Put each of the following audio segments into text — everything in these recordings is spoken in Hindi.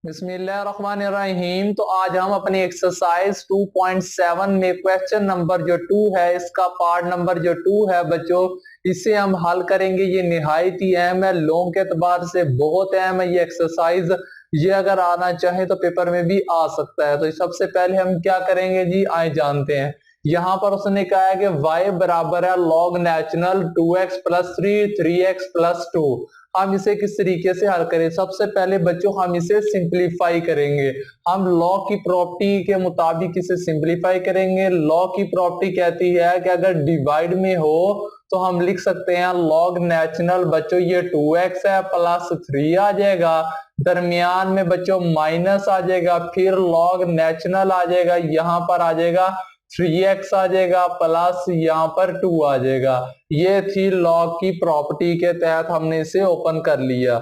बिस्मिल्लाहिर्रहमानिर्रहीम। तो आज हम अपनी एक्सरसाइज 2.7 में क्वेश्चन नंबर जो 2 है, इसका पार्ट नंबर जो 2 है बच्चों, इसे हम हल करेंगे। ये निहायत ही अहम है, लोगों के एतबार से बहुत अहम है ये एक्सरसाइज। ये अगर आना चाहे तो पेपर में भी आ सकता है। तो सबसे पहले हम क्या करेंगे जी, आए जानते हैं। यहाँ पर उसने कहा है कि y बराबर है log natural 2x plus 3x plus 2। हम इसे किस तरीके से हल करें? सबसे पहले बच्चों हम इसे सिंप्लीफाई करेंगे। हम लॉ की प्रॉपर्टी के मुताबिक इसे सिंप्लीफाई करेंगे। लॉ की प्रॉपर्टी कहती है कि अगर डिवाइड में हो तो हम लिख सकते हैं लॉग नेचुरल बच्चों ये 2x है प्लस 3 आ जाएगा, दरमियान में बच्चों माइनस आ जाएगा, फिर लॉग नेचुरल आ जाएगा, यहां पर आ जाएगा 3x आ जाएगा प्लस यहाँ पर 2 आ जाएगा। ये थी लॉग की प्रॉपर्टी के तहत हमने इसे ओपन कर लिया।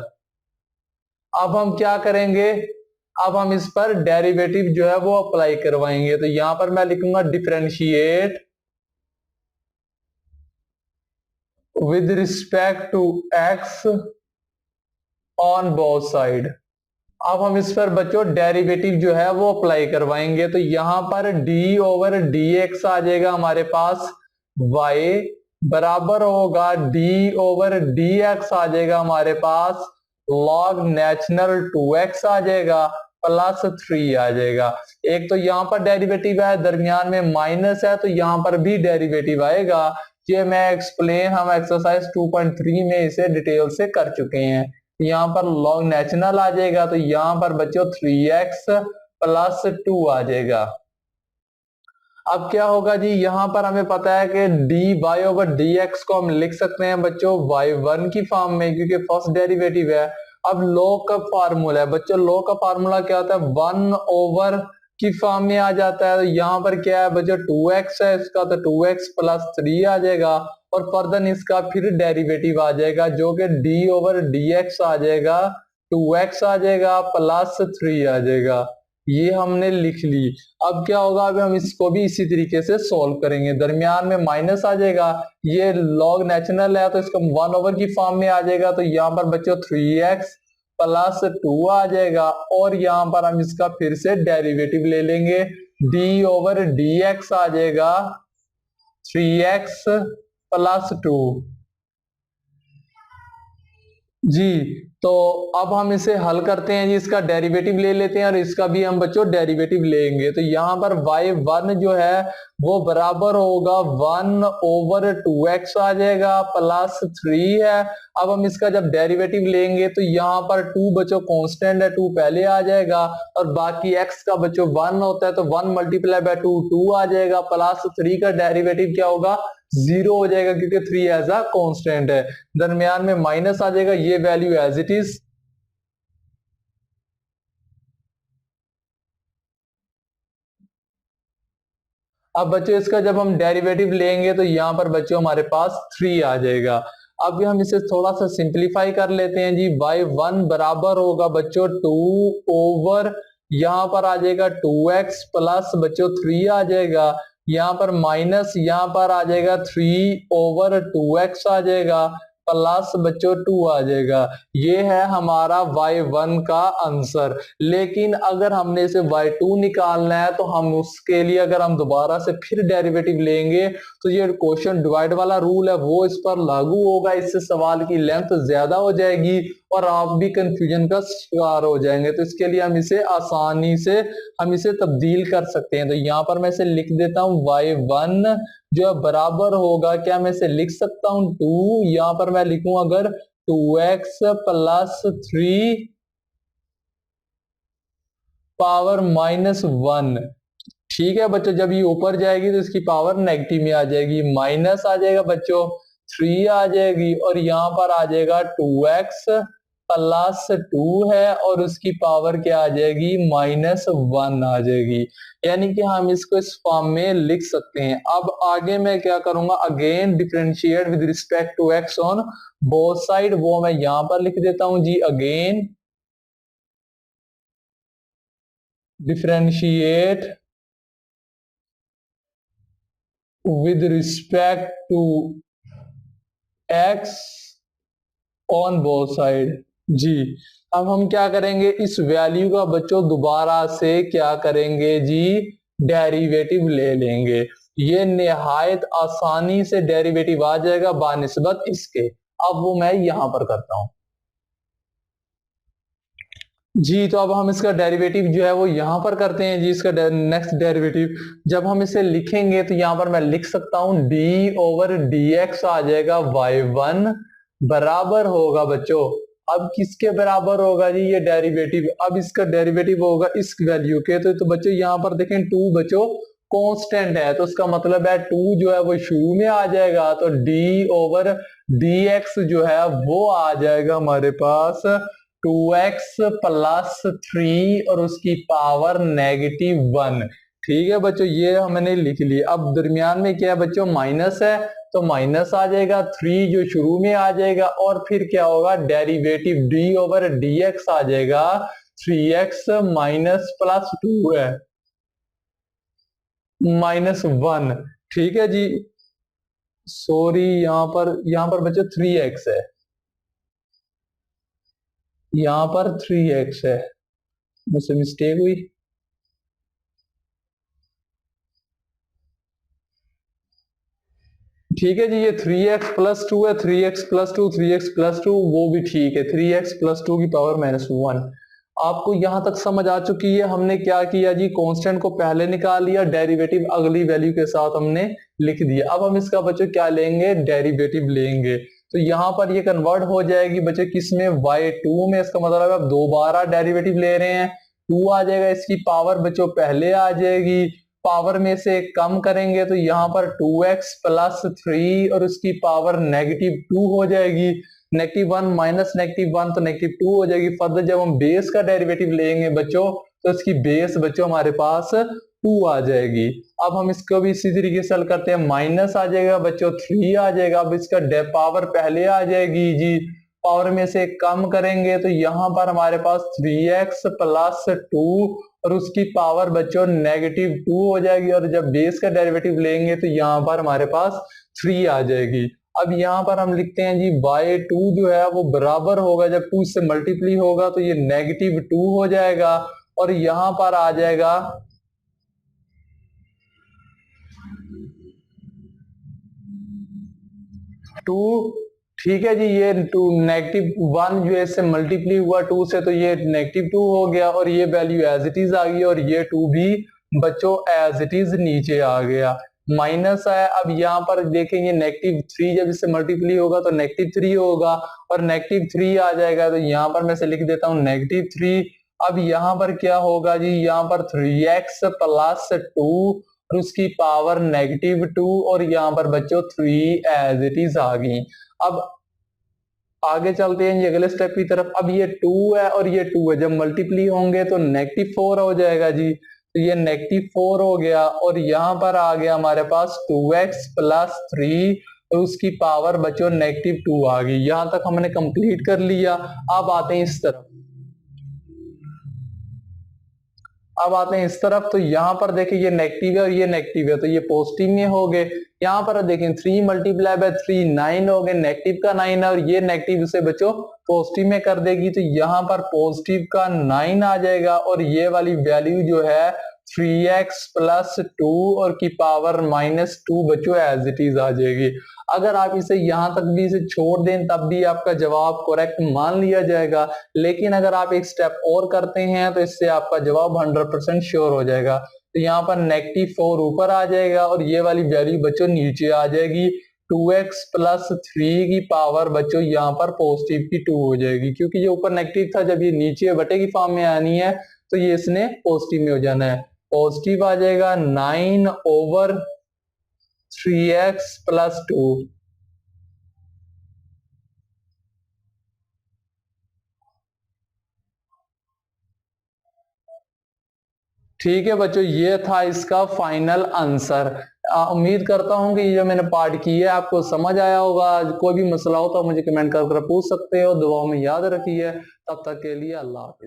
अब हम क्या करेंगे, अब हम इस पर डेरिवेटिव जो है वो अप्लाई करवाएंगे। तो यहां पर मैं लिखूंगा differentiate with respect to x on both side. अब हम इस पर बच्चों डेरिवेटिव जो है वो अप्लाई करवाएंगे। तो यहां पर d ओवर dx आ जाएगा हमारे पास, y बराबर होगा d ओवर dx आ जाएगा हमारे पास, log नेचुरल 2x आ जाएगा प्लस 3 आ जाएगा। एक तो यहां पर डेरिवेटिव है, दरमियान में माइनस है, तो यहां पर भी डेरिवेटिव आएगा। ये मैं एक्सप्लेन हम एक्सरसाइज 2.3 में इसे डिटेल से कर चुके हैं। यहाँ पर log नेचुरल आ जाएगा, तो यहाँ पर बच्चों 3x प्लस 2 आ जाएगा। अब क्या होगा जी, यहाँ पर हमें पता है कि dy ओवर dx को हम लिख सकते हैं बच्चों y1 की फॉर्म में, क्योंकि फर्स्ट डेरिवेटिव है। अब log का फार्मूला है बच्चों, log का फार्मूला क्या होता है, 1 ओवर की फॉर्म में आ जाता है। तो यहाँ पर क्या है बच्चों 2x है इसका, तो 2x प्लस 3 आ जाएगा, और फर्दर इसका फिर डेरिवेटिव आ जाएगा जो कि d ओवर dx आ जाएगा, 2x आ जाएगा प्लस 3 आ जाएगा। ये हमने लिख ली। अब क्या होगा, अब हम इसको भी इसी तरीके से सॉल्व करेंगे। दरमियान में माइनस आ जाएगा, ये log नेचुरल है तो इसका 1 ओवर की फॉर्म में आ जाएगा। तो यहाँ पर बच्चों 3x प्लस 2 आ जाएगा, और यहाँ पर हम इसका फिर से डेरिवेटिव ले लेंगे, d ओवर dx आ जाएगा 3x प्लस 2 जी। तो अब हम इसे हल करते हैं जी, इसका डेरिवेटिव ले लेते हैं और इसका भी हम बच्चों डेरिवेटिव लेंगे। तो यहाँ पर y1 जो है वो बराबर होगा 1 ओवर 2x आ जाएगा प्लस 3 है। अब हम इसका जब डेरिवेटिव लेंगे तो यहाँ पर 2 बच्चों कांस्टेंट है, 2 पहले आ जाएगा, और बाकी x का बच्चों 1 होता है, तो 1 मल्टीप्लाई बाय 2 2 आ जाएगा, प्लस 3 का डेरिवेटिव क्या होगा, 0 हो जाएगा, क्योंकि 3 एज अ कांस्टेंट है। दरमियान में माइनस आ जाएगा, ये वैल्यू एज इट इज। अब बच्चों इसका जब हम डेरिवेटिव लेंगे तो यहां पर बच्चों हमारे पास 3 आ जाएगा। अब हम इसे थोड़ा सा सिंप्लीफाई कर लेते हैं जी। y1 बराबर होगा बच्चों 2 ओवर, यहां पर आ जाएगा 2x प्लस बच्चों 3 आ जाएगा, यहां पर माइनस, यहां पर आ जाएगा 3 ओवर 2x आ जाएगा प्लस बच्चों 2 आ जाएगा। ये है हमारा y1 का आंसर। लेकिन अगर हमने इसे y2 निकालना है तो हम उसके लिए अगर हम दोबारा से फिर डेरिवेटिव लेंगे तो ये क्वेश्चन डिवाइड वाला रूल है वो इस पर लागू होगा। इससे सवाल की लेंथ ज्यादा हो जाएगी और आप भी कंफ्यूजन का शिकार हो जाएंगे। तो इसके लिए हम इसे आसानी से हम इसे तब्दील कर सकते हैं। तो यहाँ पर मैं इसे लिख देता हूँ y1 जो बराबर होगा, क्या मैं इसे लिख सकता हूँ 2, यहाँ पर मैं लिखूं अगर 2x प्लस 3 पावर -1। ठीक है बच्चों, जब ये ऊपर जाएगी तो इसकी पावर नेगेटिव में आ जाएगी, माइनस आ जाएगा बच्चों 3 आ जाएगी, और यहाँ पर आ जाएगा 2x प्लस 2 है और उसकी पावर क्या आ जाएगी, -1 आ जाएगी। यानी कि हम इसको इस फॉर्म में लिख सकते हैं। अब आगे मैं क्या करूंगा, again differentiate with respect to x on both side, वो मैं यहां पर लिख देता हूं जी। Again differentiate with respect to x on both side जी। अब हम क्या करेंगे, इस वैल्यू का बच्चों दोबारा से क्या करेंगे जी, डेरिवेटिव ले लेंगे। ये निहायत आसानी से डेरिवेटिव आ जाएगा बानिस्बत इसके। अब वो मैं यहां पर करता हूं जी। तो अब हम इसका डेरिवेटिव जो है वो यहां पर करते हैं जी। इसका नेक्स्ट डेरिवेटिव जब हम इसे लिखेंगे तो यहां पर मैं लिख सकता हूं डी ओवर डी एक्स आ जाएगा y1 बराबर होगा बच्चों, अब किसके बराबर होगा जी, ये डेरिवेटिव। अब इसका डेरिवेटिव होगा इस वैल्यू के। तो बच्चों यहां पर देखें 2 बच्चों कांस्टेंट है, तो उसका मतलब है 2 जो है वो शुरू में आ जाएगा, तो डी ओवर डी एक्स जो है वो आ जाएगा हमारे पास 2x प्लस 3 और उसकी पावर -1। ठीक है बच्चों, ये हमने लिख लिया। अब दरमियान में क्या है बच्चों, माइनस है, तो माइनस आ जाएगा, 3 जो शुरू में आ जाएगा, और फिर क्या होगा, derivative D over D X आ जाएगा 3x माइनस प्लस 2 है -1। ठीक है जी, सॉरी यहां पर बच्चों 3x है, यहां पर 3x है, मुझसे मिस्टेक हुई। ठीक है जी, ये 3x प्लस 2 है, 3x प्लस 2, 3x प्लस 2 वो भी ठीक है, 3x प्लस 2 की पावर -1। आपको यहां तक समझ आ चुकी है। हमने क्या किया जी, कांस्टेंट को पहले निकाल लिया, डेरिवेटिव अगली वैल्यू के साथ हमने लिख दिया। अब हम इसका बच्चों क्या लेंगे, डेरिवेटिव लेंगे। तो यहां पर ये कन्वर्ट हो जाएगी बच्चों किसमें, y2 में। इसका मतलब है अब दोबारा डेरिवेटिव ले रहे हैं, 2 आ जाएगा, इसकी पावर बच्चों पहले आ जाएगी, पावर में से कम करेंगे तो यहाँ पर 2x प्लस 3 और उसकी पावर -2 हो जाएगी, -1 माइनस -1 तो -2 हो जाएगी। फर्दर जब हम बेस का डेरिवेटिव लेंगे बच्चों तो इसकी बेस बच्चों हमारे पास 2 आ जाएगी। अब हम इसको भी इसी तरीके से हल करते हैं, माइनस आ जाएगा बच्चों 3 आ जाएगा, अब इसका पावर पहले आ जाएगी जी, पावर में से कम करेंगे तो यहाँ पर हमारे पास 3x प्लस 2 और उसकी पावर बच्चों -2 हो जाएगी, और जब बेस का डेरिवेटिव लेंगे तो यहाँ पर हमारे पास 3 आ जाएगी। अब यहाँ पर हम लिखते हैं जी y2 जो है वो बराबर होगा, जब 2 से मल्टीप्ली होगा तो ये -2 हो जाएगा, और यहाँ पर आ जाएगा 2। ठीक है जी, ये -1 जो है इससे मल्टीप्ली हुआ 2 से, तो ये -2 हो गया, और ये वैल्यू एज इट इज आ गई, और ये 2 भी बच्चों एज इट इज नीचे आ गया, माइनस है। अब यहाँ पर देखेंगे -3 जब इससे मल्टीप्ली होगा तो -3 होगा, और -3 आ जाएगा, तो यहाँ पर मैं से लिख देता हूँ -3। अब यहाँ पर क्या होगा जी, यहाँ पर 3x प्लस 2 और उसकी पावर -2, और यहाँ पर बच्चों 3 एज इट इज आ गई। अब आगे चलते हैं ये अगले स्टेप की तरफ। अब ये 2 है और ये 2 है, जब मल्टीप्ली होंगे तो -4 हो जाएगा जी, तो ये -4 हो गया, और यहाँ पर आ गया हमारे पास 2x प्लस 3 और उसकी पावर बच्चों -2 आ गई। यहां तक हमने कंप्लीट कर लिया। अब आते हैं इस तरफ, अब आते हैं इस तरफ, तो यहां पर देखिए ये नेगेटिव है और ये नेगेटिव है, तो ये पॉजिटिव में हो गए। यहां पर देखें 3 मल्टीप्लाई बाय 3 9 हो गए, नेगेटिव का 9 है, और ये नेगेटिव से बच्चों पॉजिटिव में कर देगी, तो यहां पर पॉजिटिव का 9 आ जाएगा, और ये वाली वैल्यू जो है 3x प्लस 2 और की पावर -2 बच्चों एज इट इज आ जाएगी। अगर आप इसे यहां तक भी इसे छोड़ दें तब भी आपका जवाब करेक्ट मान लिया जाएगा, लेकिन अगर आप एक स्टेप और करते हैं तो इससे आपका जवाब 100% श्योर हो जाएगा। तो यहाँ पर -4 ऊपर आ जाएगा, और ये वाली वैल्यू बच्चों नीचे आ जाएगी, 2x प्लस 3 की पावर बच्चों यहाँ पर पॉजिटिव की 2 हो जाएगी, क्योंकि ये ऊपर नेगेटिव था, जब ये नीचे बटे की फॉर्म में आनी है तो ये इसने पॉजिटिव में हो जाना है। पॉजिटिव आ जाएगा 9 ओवर 3x प्लस 2। ठीक है बच्चों, ये था इसका फाइनल आंसर। उम्मीद करता हूं कि ये जो मैंने पार्ट की है आपको समझ आया होगा। कोई भी मसला हो तो मुझे कमेंट कर पूछ सकते हो। दुआओं में याद रखिए। तब तक के लिए अल्लाह हाफिज।